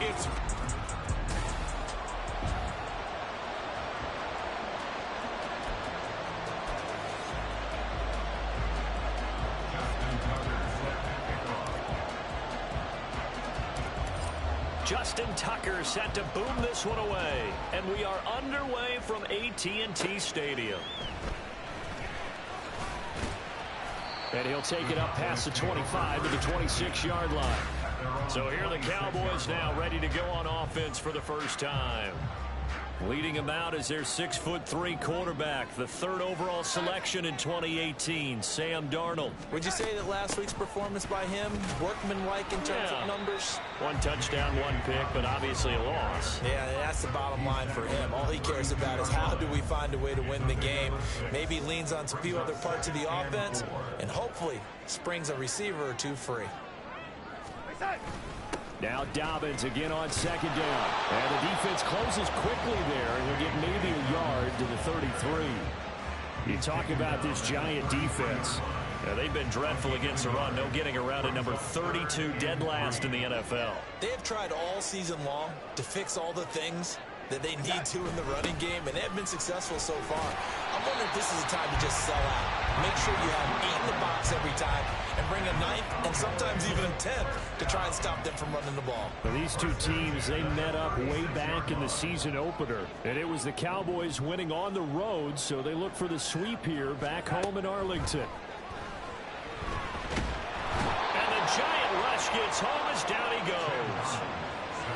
gets... Justin Tucker set to boom this one away. And we are underway from AT&T Stadium. And he'll take it up past the 25 to the 26-yard line. So here are the Cowboys now ready to go on offense for the first time. Leading them out is their 6'3" quarterback, the third overall selection in 2018, Sam Darnold. Would you say that last week's performance by him, workmanlike in terms of numbers? One touchdown, one pick, but obviously a loss. Yeah, that's the bottom line for him. All he cares about is how do we find a way to win the game. Maybe leans on a few other parts of the offense, and hopefully springs a receiver or two free. Now Dobbins again on second down. And the defense closes quickly there, and he'll get maybe a yard to the 33. You talk about this giant defense. They've been dreadful against the run. No getting around at number 32, dead last in the NFL. They have tried all season long to fix all the things that they need to in the running game, and they have been successful so far. I'm wondering if this is a time to just sell out. Make sure you have 8 in the box every time and bring a 9th and sometimes even a 10th to try and stop them from running the ball. Well, these two teams, they met up way back in the season opener, and it was the Cowboys winning on the road, so they look for the sweep here back home in Arlington. And the giant rush gets home as down he goes.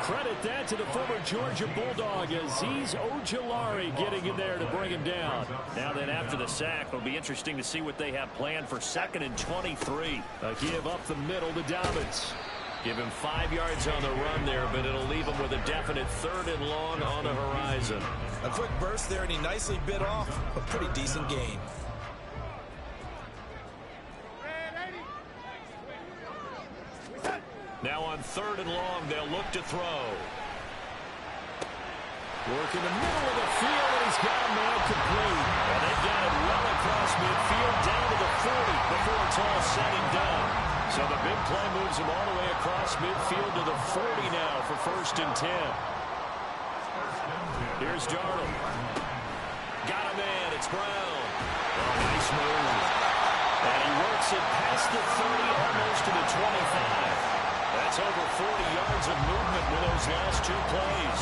Credit that to the former Georgia Bulldog, Azeez Ojulari getting in there to bring him down. Now then, after the sack, it'll be interesting to see what they have planned for 2nd and 23. A give up the middle to Dobbins. Give him 5 yards on the run there, but it'll leave him with a definite 3rd and long on the horizon. A quick burst there, and he nicely bit off a pretty decent gain. Now on 3rd and long, they'll look to throw. Work in the middle of the field, and he's got a man complete. And they've got it well across midfield, down to the 40 before it's all said and done. So the big play moves him all the way across midfield to the 40 now for 1st and 10. Here's Darnold. Got a man, it's Brown. Oh, nice move. And he works it past the 30, almost to the 25. That's over 40 yards of movement with those last 2 plays.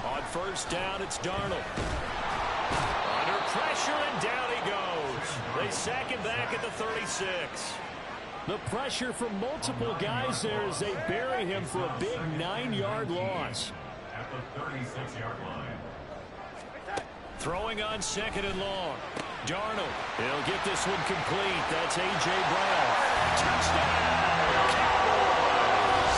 On 1st down, it's Darnold. Under pressure, and down he goes. They sack him back at the 36. The pressure from multiple guys there as they bury him for a big 9-yard loss. At the 36-yard line. Throwing on 2nd and long. Darnold, he'll get this one complete. That's A.J. Brown. Touchdown, Cowboys!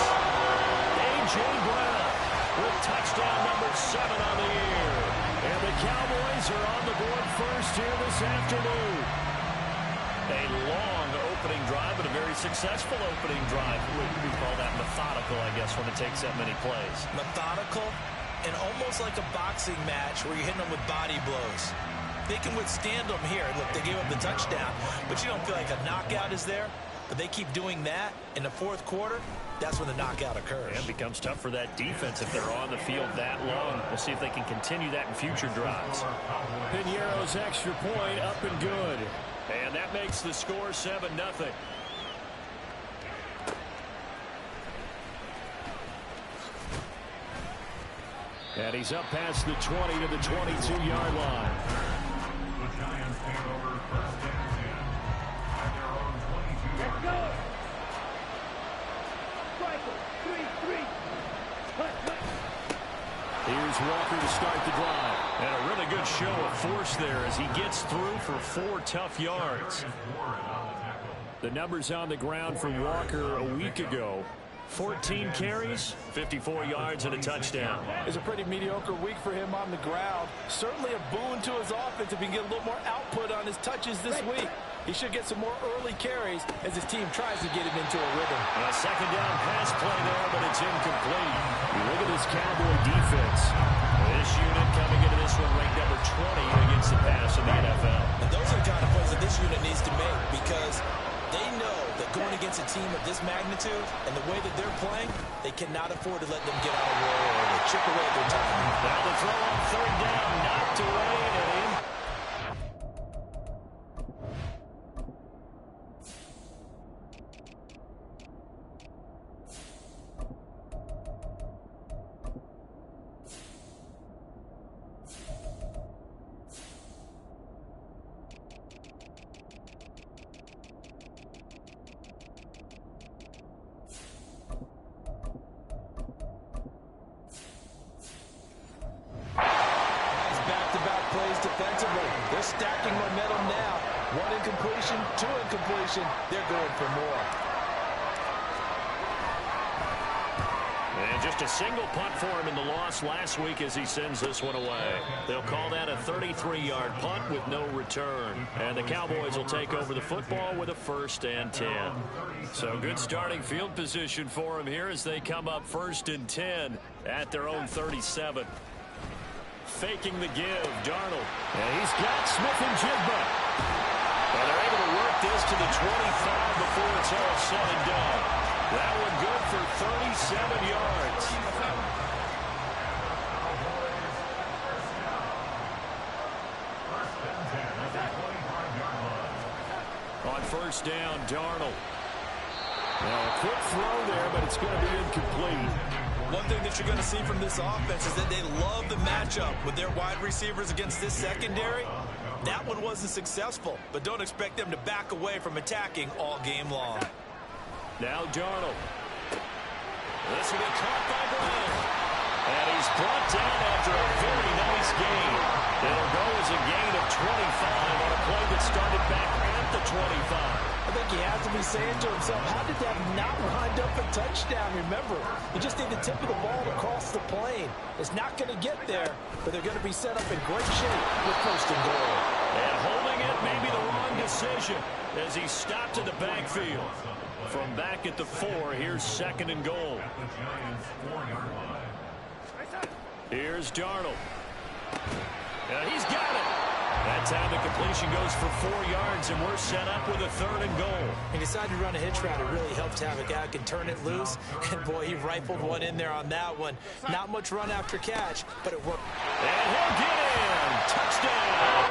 A.J. Brown with touchdown number 7 on the year. And the Cowboys are on the board first here this afternoon. A long opening drive, but a very successful opening drive. We call that methodical, I guess, when it takes that many plays. Methodical and almost like a boxing match where you're hitting them with body blows. They can withstand them here. Look, they gave up the touchdown, but you don't feel like a knockout is there. But they keep doing that in the 4th quarter. That's when the knockout occurs. And it becomes tough for that defense if they're on the field that long. We'll see if they can continue that in future drives. Piñeiro's extra point up and good. And that makes the score 7-0. And he's up past the 20 to the 22-yard line. The Giants take over 1st and 10 at their own 22-yard line. Here's Walker to start the drive. And a really good show of force there as he gets through for 4 tough yards. The numbers on the ground for Walker a week ago. 14 carries, 54 yards, and a touchdown. It's a pretty mediocre week for him on the ground. Certainly a boon to his offense if he can get a little more output on his touches this week. He should get some more early carries as his team tries to get him into a rhythm. A 2nd down pass play there, but it's incomplete. Look at this Cowboy defense. This unit coming into this one ranked number 20 against the pass in the NFL. And those are the kind of plays that this unit needs to make because going against a team of this magnitude and the way that they're playing, they cannot afford to let them get on a roll or to chip away at their time. Now the throw on third down, knocked away and in. Defensively, they're stacking momentum now. One incompletion, two incompletion. They're going for more. And just a single punt for him in the loss last week as he sends this one away. They'll call that a 33-yard punt with no return. And the Cowboys will take over the football with a 1st and 10. So good starting field position for him here as they come up 1st and 10 at their own 37. Faking the give, Darnold. And he's got Smith and Jigba. And they're able to work this to the 25 before it's all said and done. That one good for 37 yards. On 1st down, Darnold. Now, a quick throw there, but it's going to be incomplete. One thing that you're going to see from this offense is that they love the matchup with their wide receivers against this secondary. That one wasn't successful, but don't expect them to back away from attacking all game long. Now Darnold. This will get caught by Brown. And he's brought down after a very nice gain. It'll go as a gain of 25 on a play that started back at the 25. I think he has to be saying to himself, how did that not wind up a touchdown? Remember, you just need the tip of the ball to cross the plane. It's not going to get there, but they're going to be set up in great shape with 1st and goal. And holding it may be the wrong decision as he stopped in the backfield. From back at the 4, here's 2nd and goal. Here's Darnold. And he's got it. That time the completion goes for 4 yards, and we're set up with a 3rd and goal. He decided to run a hitch route. It really helped to have a guy who can turn it loose. And, boy, he rifled one in there on that one. Not much run after catch, but it worked. And he'll get in. Touchdown.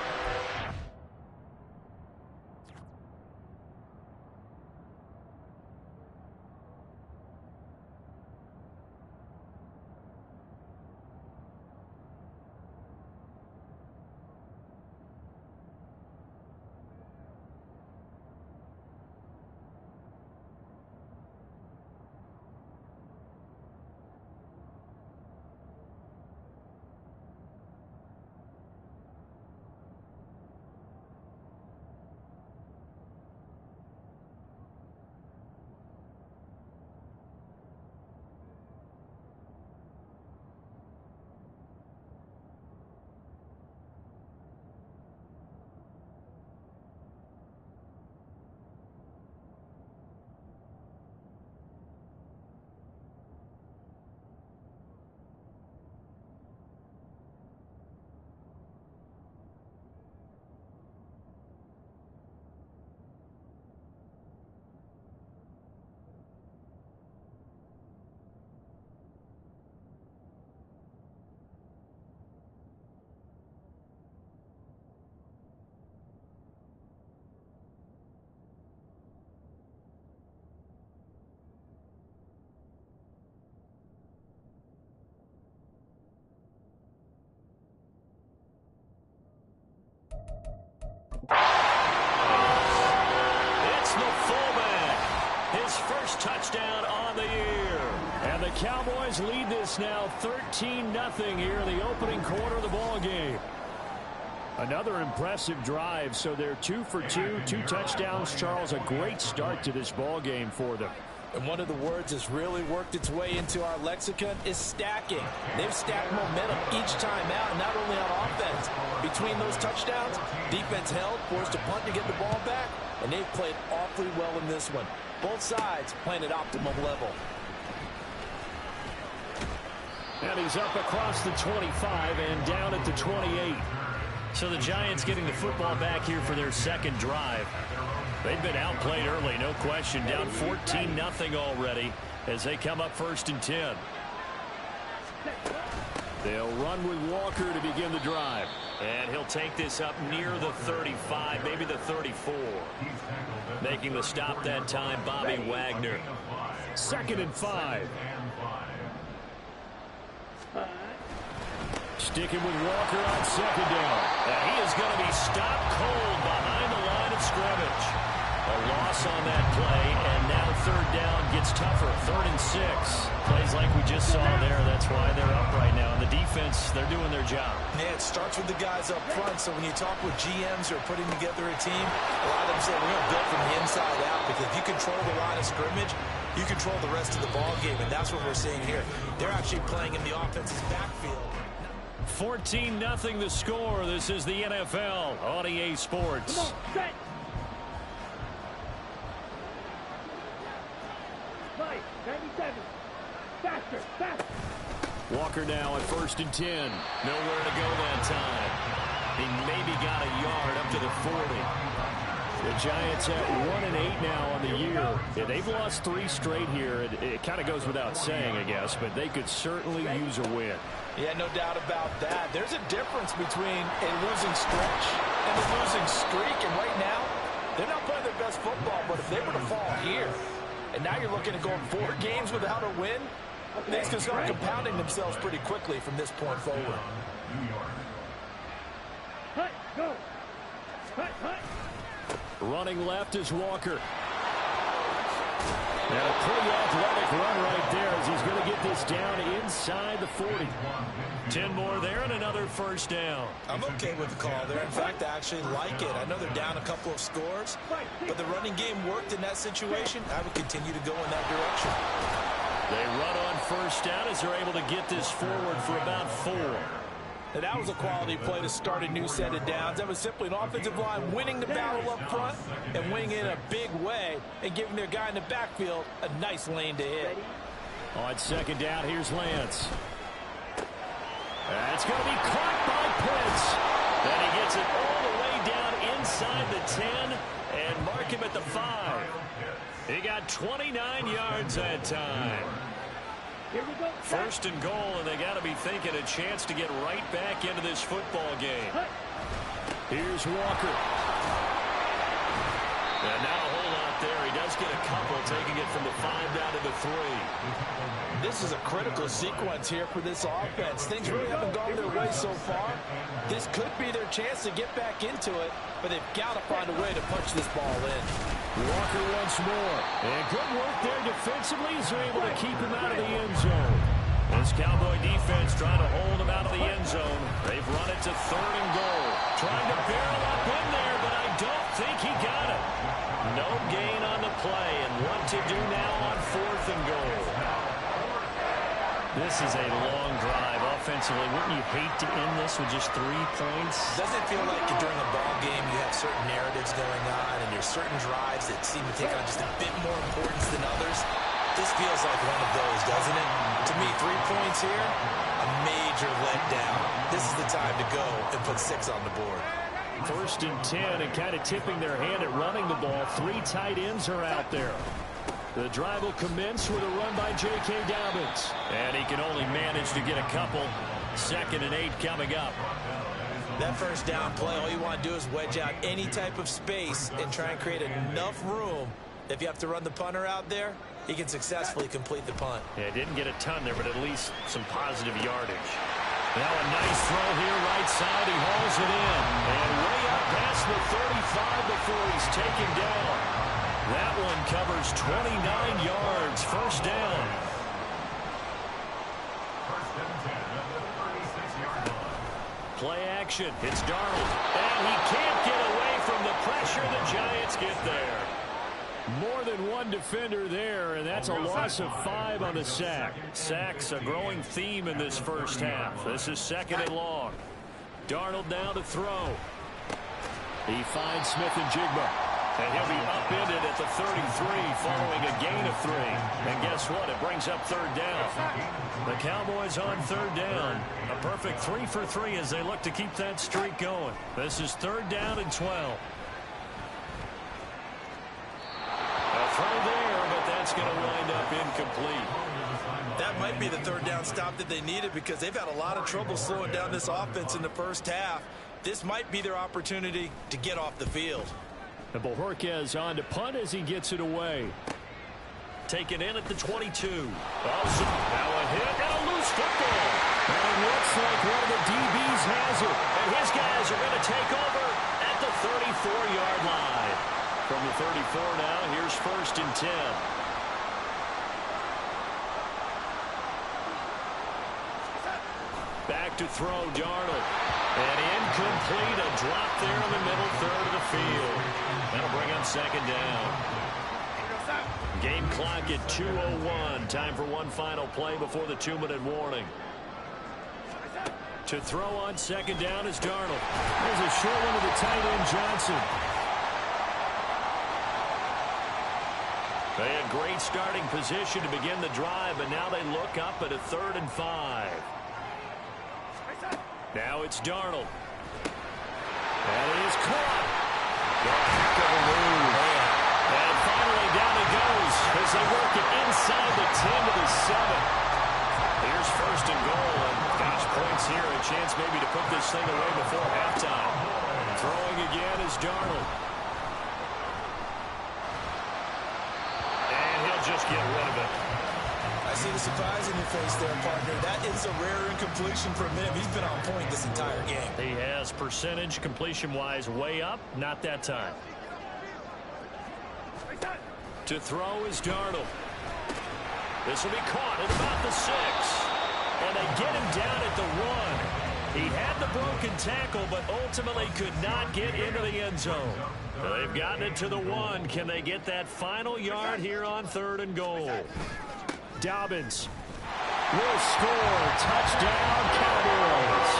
Touchdown on the year. And the Cowboys lead this now 13-0 here in the opening quarter of the ball game. Another impressive drive, so they're 2 for 2, 2 touchdowns. Charles, a great start to this ball game for them. And one of the words that's really worked its way into our lexicon is stacking. They've stacked momentum each time out, not only on offense. Between those touchdowns, defense held, forced a punt to get the ball back, and they've played awfully well in this one. Both sides playing at optimum level. And he's up across the 25 and down at the 28. So the Giants getting the football back here for their second drive. They've been outplayed early, no question. Down 14-0 already as they come up 1st and 10. They'll run with Walker to begin the drive. And he'll take this up near the 35, maybe the 34. Making the stop that time, Bobby Wagner. 2nd and 5. Sticking with Walker on 2nd down. And he is going to be stopped cold behind the line of scrimmage. A loss on that play, and now 3rd down gets tougher. 3rd and 6. Plays like we just saw there. That's why they're up right now. And the defense, they're doing their job. Yeah, it starts with the guys up front. So when you talk with GMs who are putting together a team, a lot of them say we're going to build from the inside out, because if you control the line of scrimmage, you control the rest of the ball game, and that's what we're seeing here. They're actually playing in the offense's backfield. 14-0 the score. This is the NFL on EA Sports. Come on, set. 97. Faster, faster. Walker now at 1st and 10. Nowhere to go that time. He maybe got a yard up to the 40. The Giants at 1-8 now on the year. Yeah, they've lost 3 straight here. It kind of goes without saying, I guess, but they could certainly use a win. Yeah, no doubt about that. There's a difference between a losing stretch and a losing streak, and right now, they're not playing their best football, but if they were to fall here, and now you're looking at going 4 games without a win, things can start compounding themselves pretty quickly from this point forward. Hut, go. Hut, hut. Running left is Walker. And a pretty athletic run right there as he's going to get this down inside the 40. 10 more there and another 1st down. I'm okay with the call there. In fact, I actually like it. I know they're down a couple of scores, but the running game worked in that situation. I would continue to go in that direction. They run on 1st down as they're able to get this forward for about 4. Now, that was a quality play to start a new set of downs. That was simply an offensive line winning the battle up front and winning in a big way and giving their guy in the backfield a nice lane to hit. On 2nd down, here's Lance. That's going to be caught by Pitts. Then he gets it all the way down inside the 10 and mark him at the 5. He got 29 yards that time. Here we go. 1st and goal, and they got to be thinking a chance to get right back into this football game. Here's Walker. And now a whole lot there. He does get a couple, taking it from the 5 down to the 3. This is a critical sequence here for this offense. Things really haven't gone their way so far. This could be their chance to get back into it, but they've got to find a way to punch this ball in. Walker once more. And good work there defensively as they're able to keep him out of the end zone. This Cowboy defense trying to hold him out of the end zone. They've run it to 3rd and goal. Trying to barrel up in there, but I don't think he got it. No gain on the play, and what to do now on 4th and goal. This is a long drive offensively. Wouldn't you hate to end this with just 3 points? Doesn't it feel like during a ball game you have certain narratives going on and there's certain drives that seem to take on just a bit more importance than others? This feels like one of those, doesn't it? To me, 3 points here, a major letdown. This is the time to go and put 6 on the board. 1st and 10 and kind of tipping their hand at running the ball. 3 tight ends are out there. The drive will commence with a run by J.K. Dobbins. And he can only manage to get a couple. 2nd and 8 coming up. That 1st down play, all you want to do is wedge out any type of space and try and create enough room. If you have to run the punter out there, he can successfully complete the punt. Yeah, didn't get a ton there, but at least some positive yardage. Now a nice throw here right side. He hauls it in. And way up past the 35 before he's taken down. That one covers 29 yards. 1st down. Play action. It's Darnold. And he can't get away from the pressure. The Giants get there. More than one defender there, and that's a loss of 5 on the sack. Sacks a growing theme in this 1st half. This is 2nd and long. Darnold now to throw. He finds Smith and Jigba. And he'll be upended at the 33 following a gain of 3. And guess what? It brings up third down. The Cowboys on third down. A perfect 3 for 3 as they look to keep that streak going. This is third down and 12. A throw there, but that's going to wind up incomplete. That might be the third down stop that they needed because they've had a lot of trouble slowing down this offense in the first half. This might be their opportunity to get off the field. And Bojorquez on to punt as he gets it away. Taken in at the 22. Also, now a hit and a loose football. And it looks like one of the DBs has it. And his guys are going to take over at the 34-yard line. From the 34 now, here's first and 10. Back to throw, Darnold. And incomplete, a drop there in the middle third of the field. That'll bring on second down. Game clock at 2:01. Time for one final play before the 2-minute warning. To throw on second down is Darnold. There's a short one to the tight end, Johnson. They had great starting position to begin the drive, but now they look up at a 3rd and 5. Now it's Darnold. And he is caught. Heck of a move. And finally down it goes as they work it inside the 10 to the 7. Here's first and goal. And gosh, points here. A chance maybe to put this thing away before halftime. Throwing again is Darnold. And he'll just get rid of it. I see the surprise in your face there, partner. That is a rare incompletion from him. He's been on point this entire game. He has percentage completion-wise way up. Not that time. To throw is Darnold. This will be caught at about the 6. And they get him down at the 1. He had the broken tackle, but ultimately could not get into the end zone. They've gotten it to the 1. Can they get that final yard here on 3rd and goal? Dobbins will score. Touchdown, Cowboys.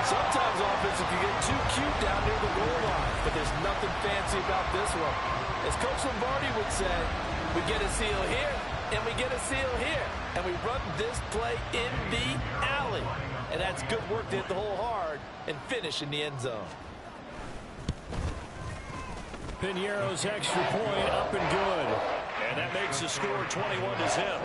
Sometimes offense can get too cute down near the goal line, but there's nothing fancy about this one. As Coach Lombardi would say, we get a seal here, and we get a seal here, and we run this play in the alley. And that's good work to hit the hole hard and finish in the end zone. Piñeiro's extra point up and good. And that makes the score 21-0.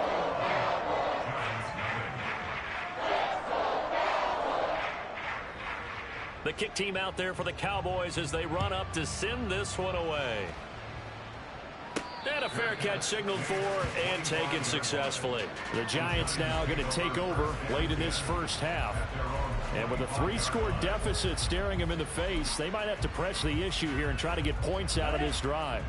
The kick team out there for the Cowboys as they run up to send this one away. And a fair catch signaled for and taken successfully. The Giants now going to take over late in this first half. And with a 3-score deficit staring them in the face, they might have to press the issue here and try to get points out of this drive.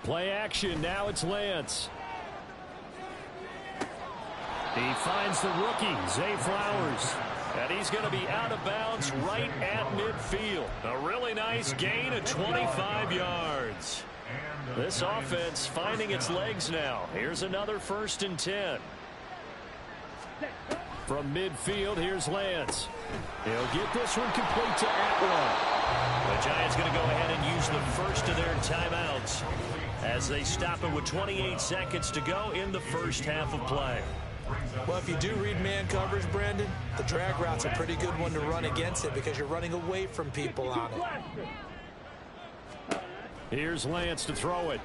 Play action. Now it's Lance. He finds the rookie, Zay Flowers. And he's going to be out of bounds right at midfield. A really nice gain of 25 yards. This offense finding its legs now. Here's another 1st and 10. From midfield, here's Lance. He'll get this one complete to Atwell. The Giants going to go ahead and use the first of their timeouts as they stop it with 28 seconds to go in the first half of play. Well, if you do read man coverage, Brandon, the drag route's a pretty good one to run against it because you're running away from people on it. Here's Lance to throw it.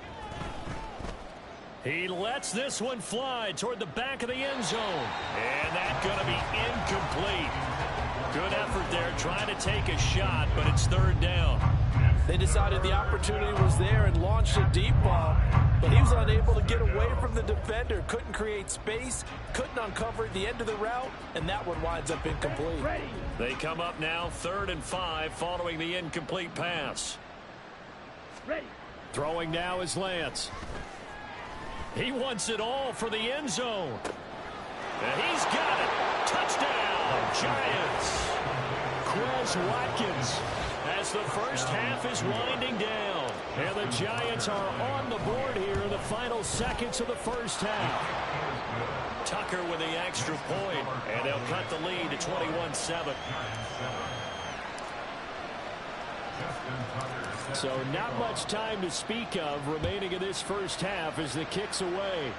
He lets this one fly toward the back of the end zone. And that's going to be incomplete. Good effort there trying to take a shot, but it's 3rd down. They decided the opportunity was there and launched a deep ball, but he was unable to get away from the defender. Couldn't create space, couldn't uncover the end of the route, and that one winds up incomplete. They come up now 3rd and 5 following the incomplete pass. Throwing now is Lance. He wants it all for the end zone. And he's got it. Touchdown, Giants. Quez Watkins as the first half is winding down. And the Giants are on the board here in the final seconds of the first half. Tucker with the extra point, and they'll cut the lead to 21-7. So not much time to speak of remaining in this first half as the kick's away.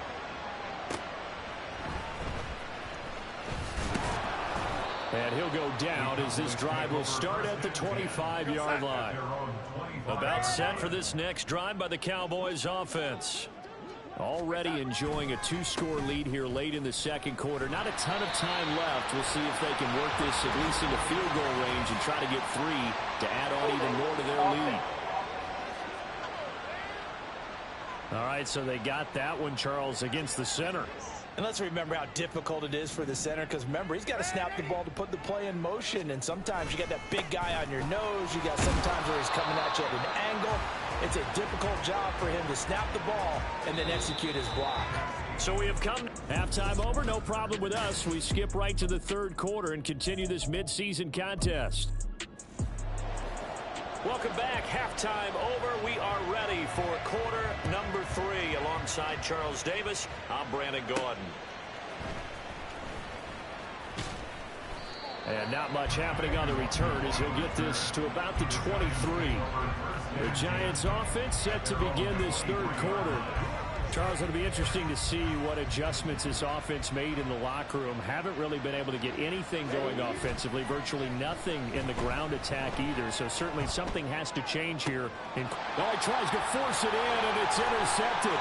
And he'll go down as this drive will start at the 25-yard line. About set for this next drive by the Cowboys offense. Already enjoying a 2-score lead here late in the second quarter. Not a ton of time left. We'll see if they can work this at least into field goal range and try to get 3 to add on even more to their lead. All right, so they got that one, Charles, against the center. And let's remember how difficult it is for the center, because remember, he's got to snap the ball to put the play in motion, and sometimes you got that big guy on your nose. You got sometimes where he's coming at you at an angle. It's a difficult job for him to snap the ball and then execute his block. So we have come halftime over, no problem with us. We skip right to the third quarter and continue this midseason contest. Welcome back. Halftime over. We are ready for quarter number 3. Alongside Charles Davis, I'm Brandon Gordon. And not much happening on the return as he'll get this to about the 23. The Giants offense set to begin this third quarter. Charles, it'll be interesting to see what adjustments this offense made in the locker room. Haven't really been able to get anything going offensively. Virtually nothing in the ground attack either. So certainly something has to change here. He tries to force it in, and it's intercepted.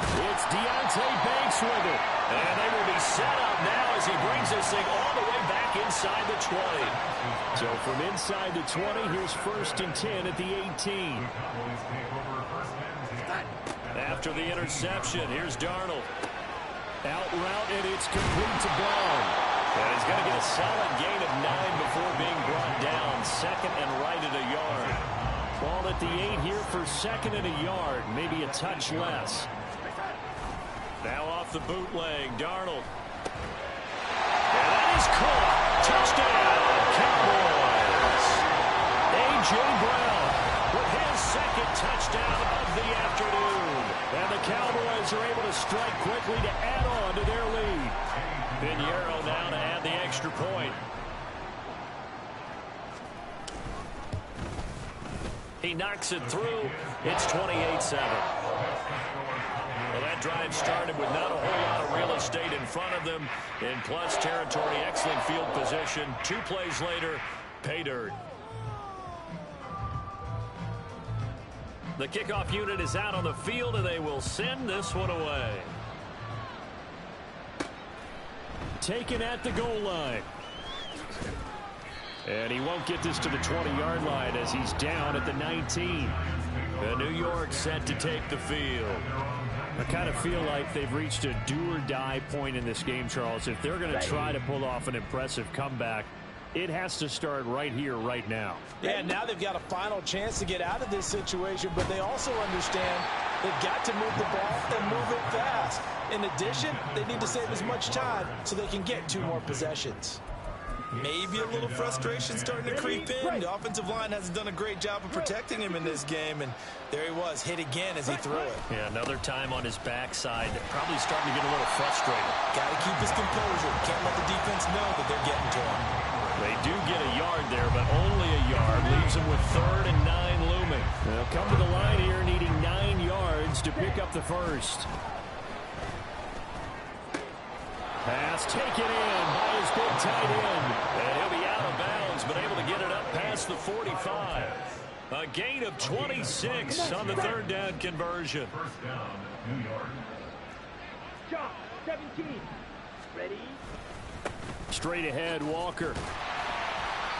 It's Deontay Banks with it. And they will be set up now as he brings this thing all the way back inside the 20. So from inside the 20, here's 1st and 10 at the 18. After the interception, here's Darnold. Out route, and it's complete to Brown. And he's going to get a solid gain of 9 before being brought down. 2nd and right at a yard. Ball at the 8 here for 2nd and a yard. Maybe a touch less. Now off the bootleg, Darnold. And that is caught. Touchdown, Cowboys. A.J. Brown with his 2nd touchdown of the afternoon. And the Cowboys are able to strike quickly to add on to their lead. Pinheiro now to add the extra point. He knocks it through. It's 28-7. Well, that drive started with not a whole lot of real estate in front of them. In plus territory, excellent field position. 2 plays later, pay dirt. The kickoff unit is out on the field, and they will send this one away. Taken at the goal line. And he won't get this to the 20-yard line as he's down at the 19. The New York set to take the field. I kind of feel like they've reached a do-or-die point in this game, Charles. If they're going to try to pull off an impressive comeback, it has to start right here, right now. Yeah, now they've got a final chance to get out of this situation, but they also understand they've got to move the ball and move it fast. In addition, they need to save as much time so they can get 2 more possessions. Maybe a little frustration starting to creep in. The offensive line hasn't done a great job of protecting him in this game, and there he was, hit again as he threw it. Yeah, another time on his backside. Probably starting to get a little frustrated. Got to keep his composure. Can't let the defense know that they're getting to him. They do get a yard there, but only a yard. Leaves them with 3rd and 9 looming. They'll come to the line here needing 9 yards to pick up the first. Pass taken in by his big tight end. And he'll be out of bounds, but able to get it up past the 45. A gain of 26 on the 3rd down conversion. First down, New York. John, 17. Ready? Straight ahead, Walker.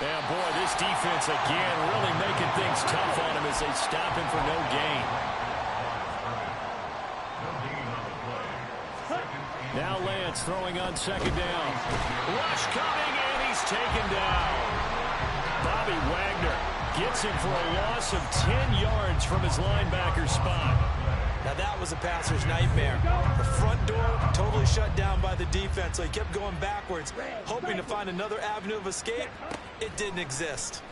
Yeah, boy, this defense again really making things tough on him as they stop him for no gain. Now Lance throwing on 2nd down. Rush coming, and he's taken down. Bobby Wagner gets him for a loss of 10 yards from his linebacker spot. Now that was a passer's nightmare. The front door totally shut down by the defense, so he kept going backwards, hoping to find another avenue of escape. It didn't exist.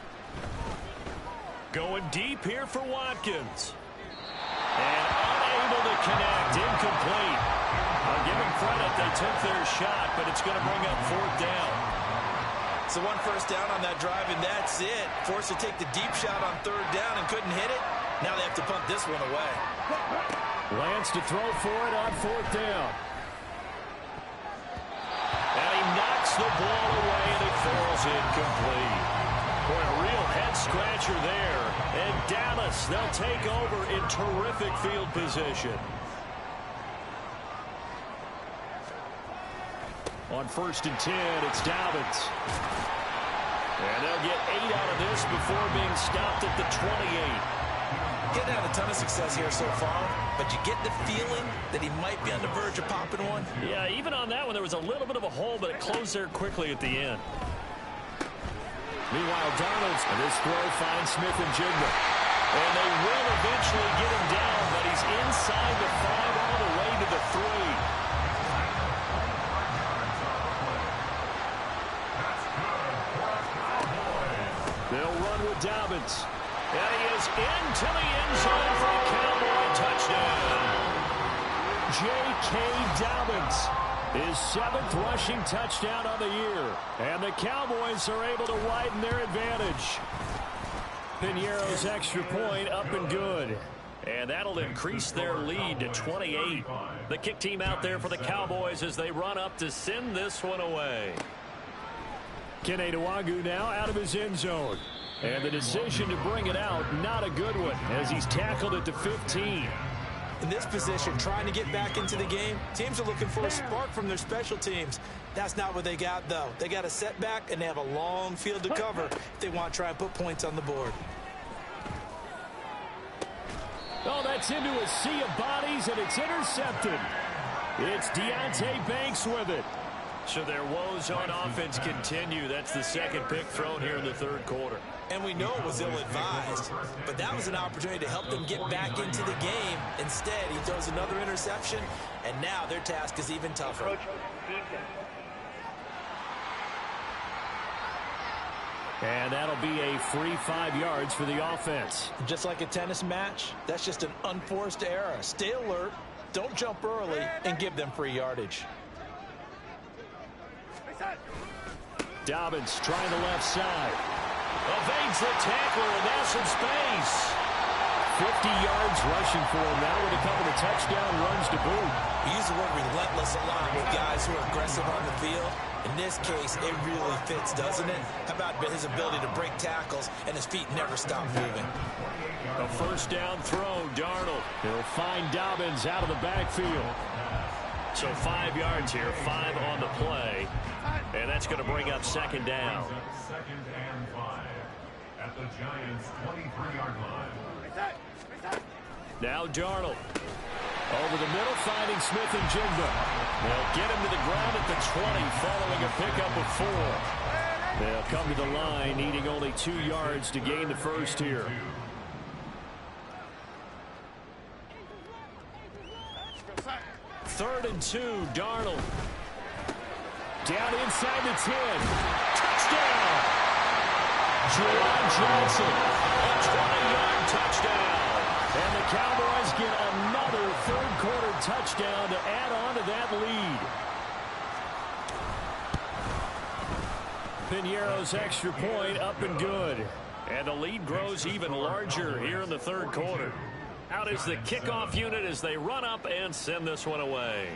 Going deep here for Watkins. connect. Incomplete. I'll give them credit. They took their shot, but it's going to bring up 4th down. So 1 first down on that drive, and that's it. Forced to take the deep shot on 3rd down and couldn't hit it. Now they have to punt this one away. Lance to throw for it on 4th down. And he knocks the ball away, and it falls incomplete. Boy, a real head-scratcher there. And Dallas, they'll take over in terrific field position. On 1st and 10, it's Dobbins. And they'll get 8 out of this before being stopped at the 28. Getting had a ton of success here so far, but you get the feeling that he might be on the verge of popping one. Yeah, even on that one, there was a little bit of a hole, but it closed there quickly at the end. Meanwhile, Darnold's and his throw finds Smith and Jigba. And they will eventually get him down, but he's inside the 5 all the way to the 3. They'll run with Dobbins. And he is into the end zone for a Cowboy touchdown. J.K. Dobbins, his 7th rushing touchdown of the year. And the Cowboys are able to widen their advantage. Piñeiro's extra point up and good. And that'll increase their lead to 28. The kick team out there for the Cowboys as they run up to send this one away. Kene Nwangwu now out of his end zone. And the decision to bring it out, not a good one, as he's tackled at the 15. In this position, trying to get back into the game, teams are looking for a spark from their special teams. That's not what they got, though. They got a setback, and they have a long field to cover if they want to try and put points on the board. Oh, that's into a sea of bodies, and it's intercepted. It's Deonte Banks with it. So their woes on offense continue. That's the 2nd pick thrown here in the 3rd quarter. And we know it was ill-advised, but that was an opportunity to help them get back into the game. Instead, he throws another interception, and now their task is even tougher. And that'll be a free 5 yards for the offense. Just like a tennis match, that's just an unforced error. Stay alert, don't jump early, and give them free yardage. Dobbins trying the left side. Evades the tackler, and now some space. 50 yards rushing for him now with a couple of touchdown runs to boot. We use the word relentless a lot with guys who are aggressive on the field. In this case, it really fits, doesn't it? How about his ability to break tackles and his feet never stop moving? A 1st down throw, Darnold. He'll find Dobbins out of the backfield. So 5 yards here, 5 on the play. And that's going to bring up 2nd down. 2nd and 5 at the Giants' 23-yard line. Now Darnold. Over the middle, finding Smith and Jigba. They'll get him to the ground at the 20, following a pickup of 4. They'll come to the line, needing only 2 yards to gain the first here. Third and 2, Darnold. Down inside the 10. Touchdown! Juwan Johnson, a 20-yard touchdown. And the Cowboys get another 3rd quarter touchdown to add on to that lead. Piñeiro's extra point up and good. And the lead grows even larger here in the 3rd quarter. Out is the kickoff unit as they run up and send this one away.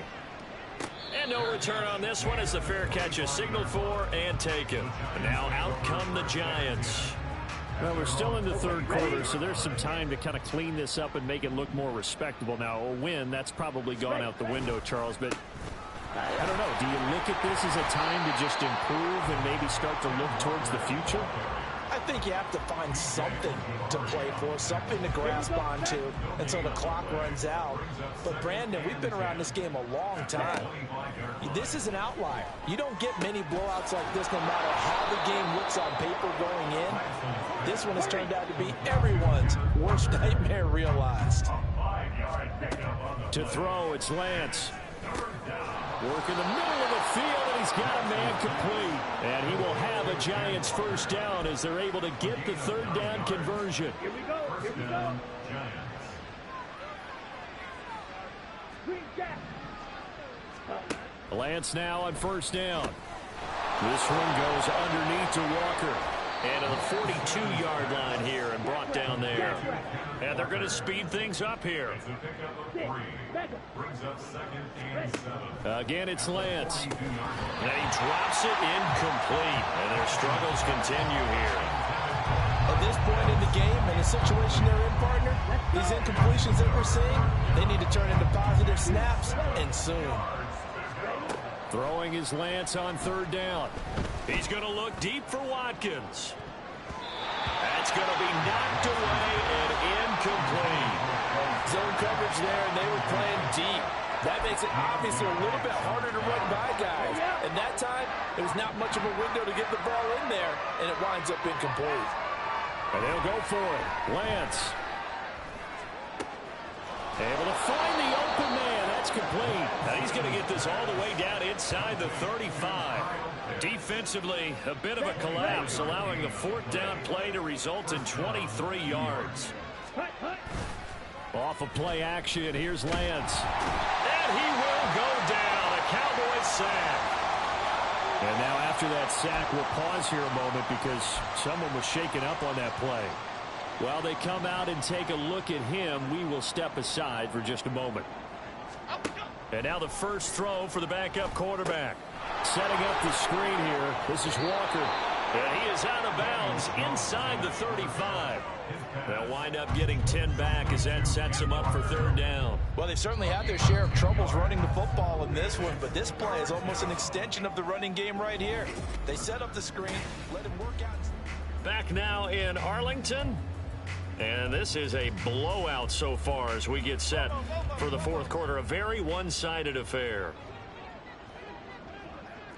And no return on this one as the fair catch is signaled for and taken. And now out come the Giants. Well, we're still in the 3rd quarter, so there's some time to kind of clean this up and make it look more respectable. Now, a win, that's probably gone out the window, Charles, but I don't know. Do you look at this as a time to just improve and maybe start to look towards the future? I think you have to find something to play for, something to grasp onto until the clock runs out. But, Brandon, we've been around this game a long time. This is an outlier. You don't get many blowouts like this no matter how the game looks on paper going in. This one has turned out to be everyone's worst nightmare realized. To throw, it's Lance. Work in the middle of the field, and he's got a man complete. And he will have a Giants 1st down as they're able to get the 3rd down conversion. Here we go. Here we go. Lance now on first down. This one goes underneath to Walker. And to the 42-yard line here and brought down there. And they're going to speed things up here. Again, it's Lance. And he drops it incomplete. And their struggles continue here. At this point in the game, in the situation they're in, partner, these incompletions that we're seeing, they need to turn into positive snaps, and soon. Throwing is Lance on third down. He's going to look deep for Watkins. That's going to be knocked away and incomplete. Zone coverage there, and they were playing deep. That makes it obviously a little bit harder to run by guys. And that time, there was not much of a window to get the ball in there, and it winds up incomplete. And they'll go for it. Lance. Able to find the open man. That's complete. Now he's going to get this all the way down inside the 35. Defensively, a bit of a collapse, allowing the fourth down play to result in 23 yards. Off of play action, here's Lance. And he will go down. A Cowboys sack. And now after that sack, we'll pause here a moment because someone was shaken up on that play. While they come out and take a look at him, we will step aside for just a moment. And now the first throw for the backup quarterback. Setting up the screen here. This is Walker. And he is out of bounds inside the 35. They'll wind up getting 10 back as that sets them up for third down. Well, they certainly had their share of troubles running the football in this one, but this play is almost an extension of the running game right here. They set up the screen, let him work out. Back now in Arlington. And this is a blowout so far as we get set for the fourth quarter. A very one-sided affair.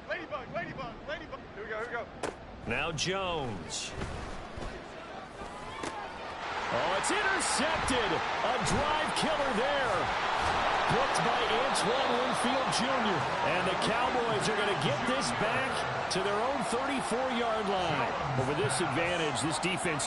Ladybug, ladybug, ladybug. Here we go. Now Jones. Oh, it's intercepted. A drive killer there. Blocked by Antoine Winfield Jr. And the Cowboys are going to get this back to their own 34-yard line. But with this advantage, this defense